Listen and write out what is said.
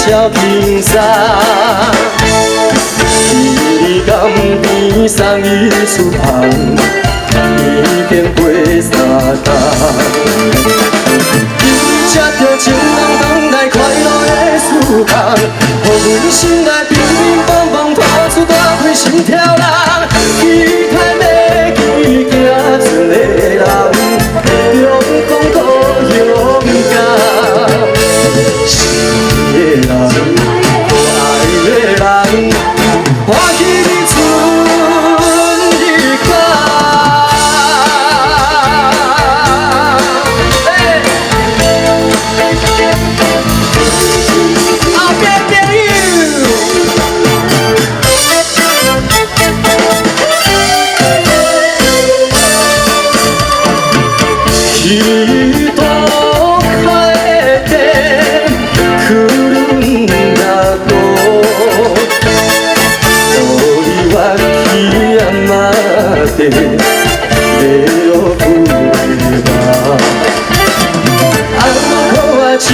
照轻松。伊甘边送伊出航，已经过三冬。伊才着情人返来快乐的思康，予阮心内乒乒乓乓拖出大开心跳人。期待要去行船的人，中港渡勇敢。是的人，爱的人，欢喜你春日到。后壁朋友。一朵开的그런 나도 우리와 기아마데 내어 부르마 안고와 지